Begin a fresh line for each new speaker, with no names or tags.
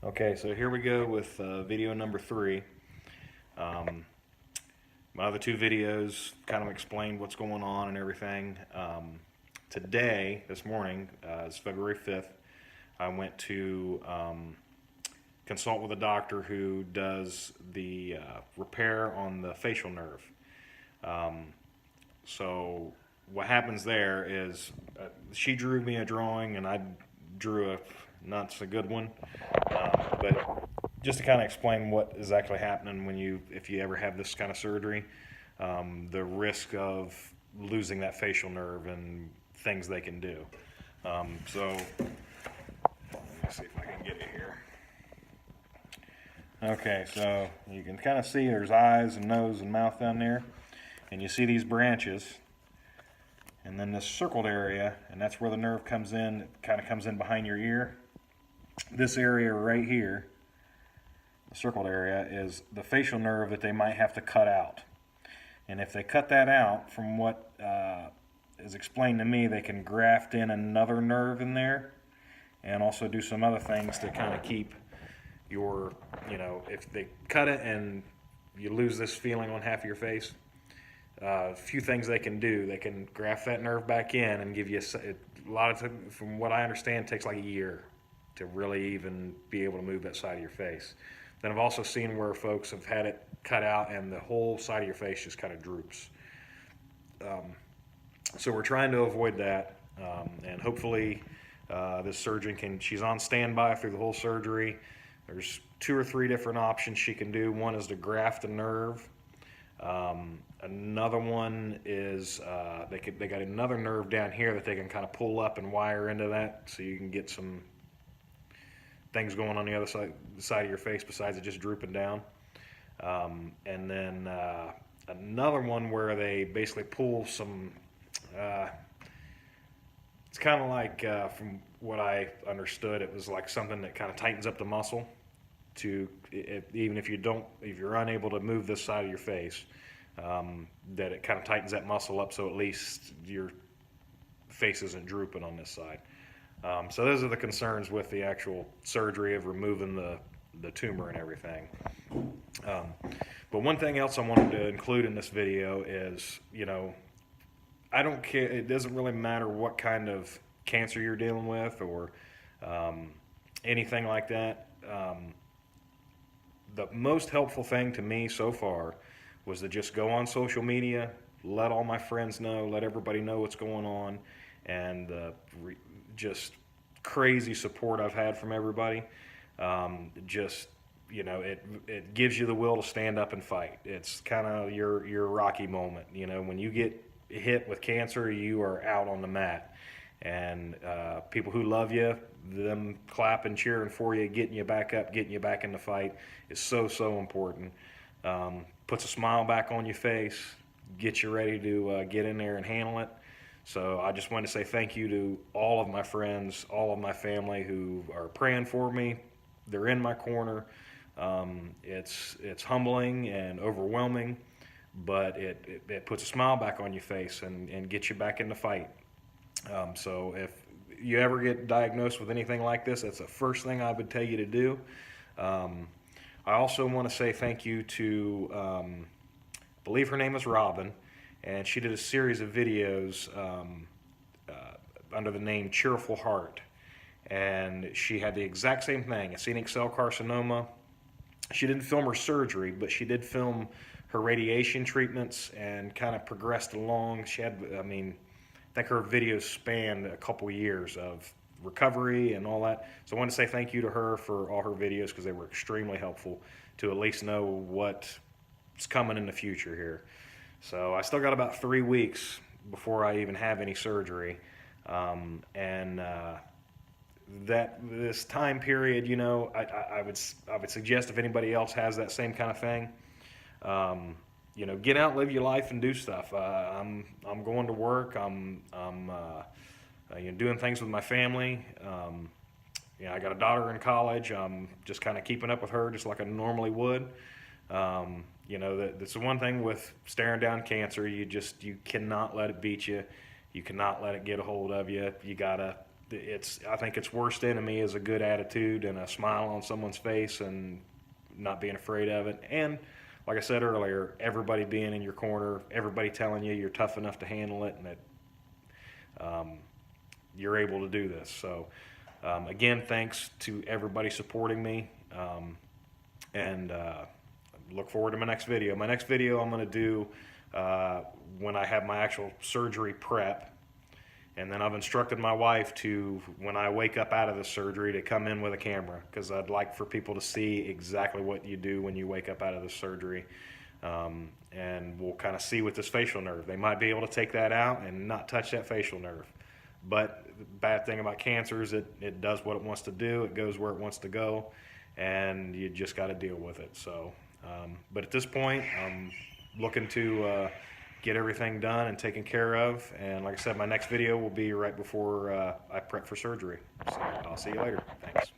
Okay, so here we go with video number 3. My other two videos kind of explained what's going on and everything. Today, this morning, is February 5th. I went to consult with a doctor who does the repair on the facial nerve. So what happens there is she drew me a drawing and I drew a not so good one. But just to kind of explain what is actually happening if you ever have this kind of surgery, the risk of losing that facial nerve and things they can do. So let me see if I can get it here. Okay, so you can kind of see there's eyes and nose and mouth down there, and you see these branches, and then this circled area, and that's where the nerve comes in. It kind of comes in behind your ear. This area right here, the circled area, is the facial nerve that they might have to cut out. And if they cut that out, from what is explained to me, they can graft in another nerve in there and also do some other things to kind of keep your, if they cut it and you lose this feeling on half of your face, a few things they can do. They can graft that nerve back in and give you a lot of, from what I understand, it takes like a year to really even be able to move that side of your face. Then I've also seen where folks have had it cut out and the whole side of your face just kind of droops. So we're trying to avoid that, and hopefully this surgeon she's on standby through the whole surgery. There's 2 or 3 different options she can do. One is to graft a nerve. Another one is they got another nerve down here that they can kind of pull up and wire into that, so you can get some things going on the other side of your face besides it just drooping down. And then another one where they basically pull some. It's kind of like, from what I understood, it was like something that kind of tightens up the muscle even if you're unable to move this side of your face, that it kind of tightens that muscle up so at least your face isn't drooping on this side. So those are the concerns with the actual surgery of removing the tumor and everything. But one thing else I wanted to include in this video is, I don't care. It doesn't really matter what kind of cancer you're dealing with or anything like that. The most helpful thing to me so far was to just go on social media, let all my friends know, let everybody know what's going on, and just crazy support I've had from everybody. It gives you the will to stand up and fight. It's kind of your Rocky moment. When you get hit with cancer, you are out on the mat, and people who love you, them clapping, cheering for you, getting you back up, getting you back in the fight is so important. Puts a smile back on your face, gets you ready to get in there and handle it. So I just wanted to say thank you to all of my friends, all of my family who are praying for me. They're in my corner. It's humbling and overwhelming, but it puts a smile back on your face and gets you back in the fight. So if you ever get diagnosed with anything like this, that's the first thing I would tell you to do. I also want to say thank you to, I believe her name is Robin, and she did a series of videos under the name Cheerful Heart. And she had the exact same thing, actinic cell carcinoma. She didn't film her surgery, but she did film her radiation treatments and kind of progressed along. She had, I think her videos spanned a couple years of recovery and all that. So I want to say thank you to her for all her videos because they were extremely helpful to at least know what's coming in the future here. So I still got about 3 weeks before I even have any surgery. That this time period, I would suggest if anybody else has that same kind of thing, get out, live your life, and do stuff. I'm going to work. I'm doing things with my family. I got a daughter in college. I'm just kind of keeping up with her, just like I normally would. That's the one thing with staring down cancer. You cannot let it beat you. You cannot let it get a hold of you. You gotta I think its worst enemy is a good attitude and a smile on someone's face and not being afraid of it. And like I said earlier, everybody being in your corner, everybody telling you you're tough enough to handle it and that you're able to do this. So again, thanks to everybody supporting me, and look forward to my next video. My next video I'm going to do when I have my actual surgery prep. And then I've instructed my wife to, when I wake up out of the surgery, to come in with a camera, because I'd like for people to see exactly what you do when you wake up out of the surgery. And we'll kind of see with this facial nerve. They might be able to take that out and not touch that facial nerve. But the bad thing about cancer is it does what it wants to do. It goes where it wants to go, and you just got to deal with it. So, but at this point, I'm looking to get everything done and taken care of. And like I said, my next video will be right before I prep for surgery. So I'll see you later. Thanks.